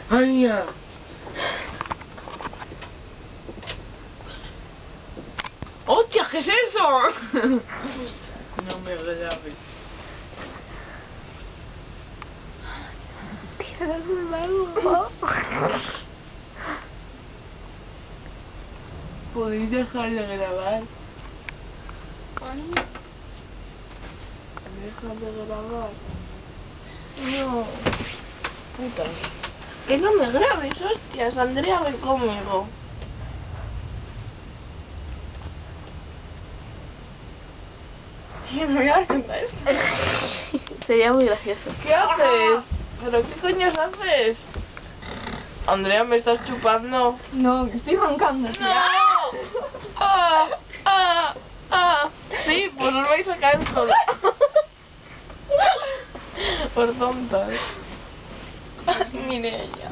¡Ay, ya! ¡Hostia, qué es eso! No me grabes. ¿Quieres un algo? ¿Podéis dejar de grabar? Deja de grabar. No. Putas. Que no me grabes, hostias. Andrea, ven conmigo. Me voy a contar esto. Sería muy gracioso. ¿Qué haces? ¿Pero qué coño haces? Andrea, ¿me estás chupando? No, me estoy mancando, ¡No! ¡Ah! ¡Ah! ¡Ah! Sí, pues os vais a caer sola. Por tontas. Mire ella.